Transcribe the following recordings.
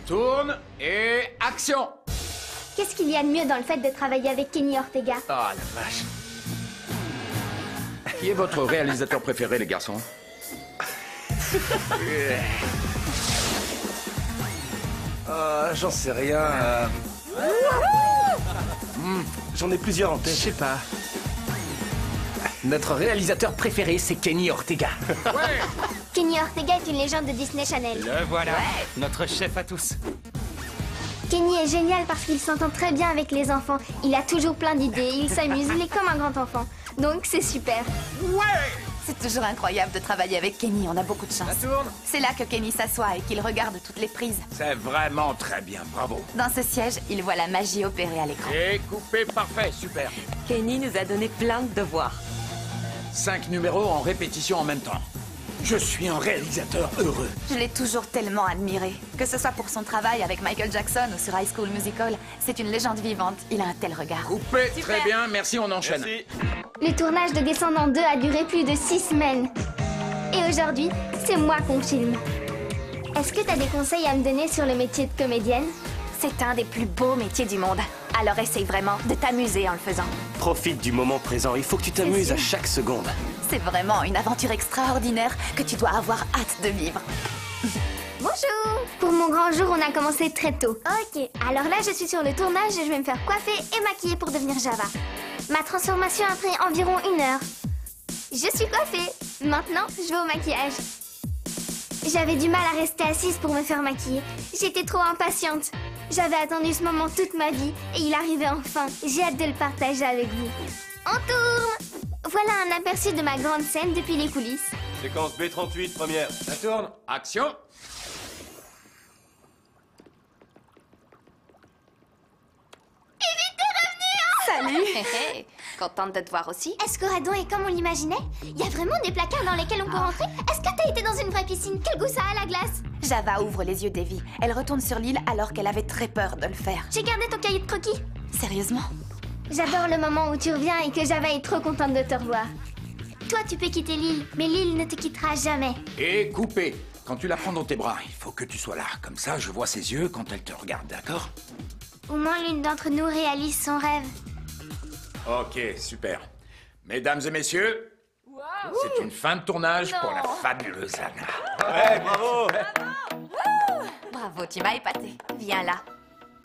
Tourne et action. Qu'est-ce qu'il y a de mieux dans le fait de travailler avec Kenny Ortega? Oh la vache. Qui est votre réalisateur préféré, les garçons? J'en sais rien. J'en ai plusieurs en tête. Je sais pas. Notre réalisateur préféré, c'est Kenny Ortega. Ouais. Kenny Ortega est une légende de Disney Channel. Le voilà, notre chef à tous. Kenny est génial parce qu'il s'entend très bien avec les enfants. Il a toujours plein d'idées, il s'amuse, il est comme un grand enfant. Donc c'est super. C'est toujours incroyable de travailler avec Kenny, on a beaucoup de chance. Ça tourne. C'est là que Kenny s'assoit et qu'il regarde toutes les prises. C'est vraiment très bien, bravo. Dans ce siège, il voit la magie opérer à l'écran. Et coupé, parfait, super. Kenny nous a donné plein de devoirs. 5 numéros en répétition en même temps. Je suis un réalisateur heureux. Je l'ai toujours tellement admiré. Que ce soit pour son travail avec Michael Jackson ou sur High School Musical, c'est une légende vivante. Il a un tel regard. Coupé, très bien, merci, on enchaîne. Merci. Le tournage de Descendants 2 a duré plus de 6 semaines. Et aujourd'hui, c'est moi qu'on filme. Est-ce que t'as des conseils à me donner sur le métier de comédienne? C'est un des plus beaux métiers du monde. Alors essaye vraiment de t'amuser en le faisant. Profite du moment présent. Il faut que tu t'amuses à chaque seconde. C'est vraiment une aventure extraordinaire que tu dois avoir hâte de vivre. Bonjour! Pour mon grand jour, on a commencé très tôt. Ok, alors là, je suis sur le tournage et je vais me faire coiffer et maquiller pour devenir Java. Ma transformation a pris environ 1 heure. Je suis coiffée. Maintenant, je vais au maquillage. J'avais du mal à rester assise pour me faire maquiller. J'étais trop impatiente. J'avais attendu ce moment toute ma vie et il arrivait enfin. J'ai hâte de le partager avec vous. On tourne! Voilà un aperçu de ma grande scène depuis les coulisses. Séquence B38, première. Ça tourne, action. Salut! Contente de te voir aussi. Est-ce que Radon est comme on l'imaginait? Il y a vraiment des placards dans lesquels on peut rentrer? Est-ce que t'as été dans une vraie piscine? Quel goût ça a, la glace? Java ouvre les yeux d'Evie. Elle retourne sur l'île alors qu'elle avait très peur de le faire. J'ai gardé ton cahier de croquis. Sérieusement? J'adore le moment où tu reviens et que Java est trop contente de te revoir. Toi, tu peux quitter l'île, mais l'île ne te quittera jamais. Et coupé. Quand tu la prends dans tes bras, il faut que tu sois là. Comme ça, je vois ses yeux quand elle te regarde, d'accord? Au moins l'une d'entre nous réalise son rêve. Ok, super. Mesdames et messieurs, c'est une fin de tournage pour la fabuleuse Anna. Ouais, bravo. Bravo, tu m'as épaté. Viens là.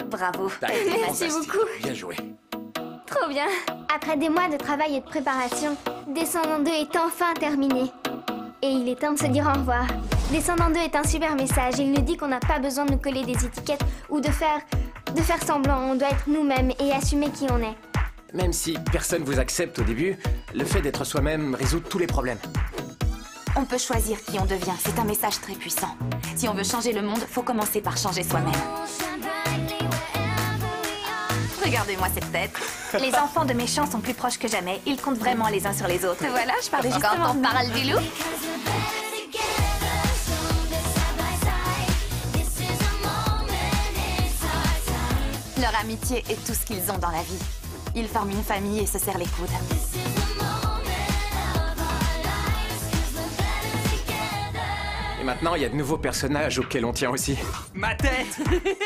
Bravo. T'as été Merci fantastique. beaucoup. Bien joué. Trop bien. Après des mois de travail et de préparation, Descendants 2 est enfin terminé. Et il est temps de se dire au revoir. Descendants 2 est un super message. Il nous dit qu'on n'a pas besoin de nous coller des étiquettes ou de faire semblant. On doit être nous-mêmes et assumer qui on est. Même si personne vous accepte au début, le fait d'être soi-même résout tous les problèmes. On peut choisir qui on devient. C'est un message très puissant. Si on veut changer le monde, faut commencer par changer soi-même. Regardez-moi cette tête. Les enfants de méchants sont plus proches que jamais. Ils comptent vraiment les uns sur les autres. Voilà, je parlais justement. Quand on parle du loup. Leur amitié est tout ce qu'ils ont dans la vie. Ils forment une famille et se serrent les coudes. Et maintenant, il y a de nouveaux personnages auxquels on tient aussi. Ma tête!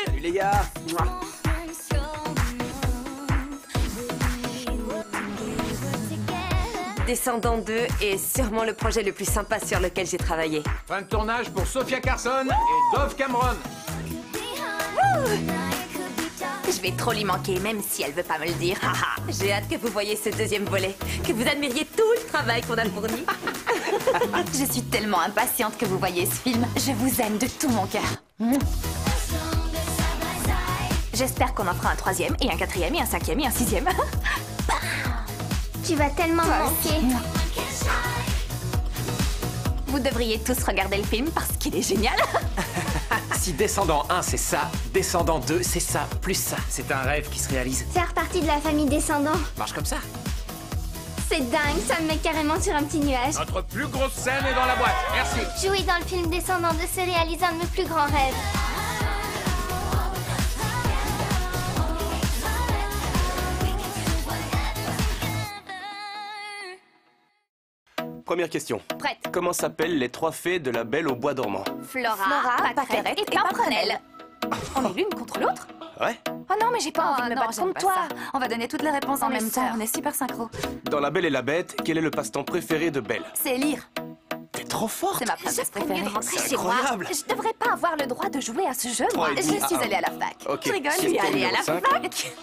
Salut les gars! Descendants 2 est sûrement le projet le plus sympa sur lequel j'ai travaillé. Fin de tournage pour Sophia Carson et Dove Cameron. Je vais trop lui manquer, même si elle veut pas me le dire. J'ai hâte que vous voyez ce deuxième volet, que vous admiriez tout le travail qu'on a fourni. Je suis tellement impatiente que vous voyez ce film. Je vous aime de tout mon cœur. J'espère qu'on en fera un 3e, et un 4e, et un 5e, et un 6e. Tu vas tellement manquer. Vous devriez tous regarder le film parce qu'il est génial. Si Descendant 1 c'est ça, Descendant 2 c'est ça, plus ça. C'est un rêve qui se réalise. Faire partie de la famille Descendants, Marche comme ça. c'est dingue, ça me met carrément sur un petit nuage. Notre plus grosse scène est dans la boîte. Merci. Jouer dans le film Descendants 2, c'est réaliser un de mes plus grands rêves. Première question. Prête. Comment s'appellent les 3 fées de la Belle au bois dormant? Flora, Patérette et Pimprenelle. On est l'une contre l'autre? Ouais. Oh non, mais j'ai pas envie de me battre contre toi. Ça. On va donner toutes les réponses en même temps. On est super synchro. Dans La Belle et la Bête, quel est le passe-temps préféré de Belle? C'est lire. T'es trop forte. C'est ma princesse J'ai mieux préférée. de rentrer C'est chez moi. incroyable. Je devrais pas avoir le droit de jouer à ce jeu, moi. Trois et Je demi. suis allée à la fac. Ok. Je rigole, Question lui, allée à numéro la 5. fac.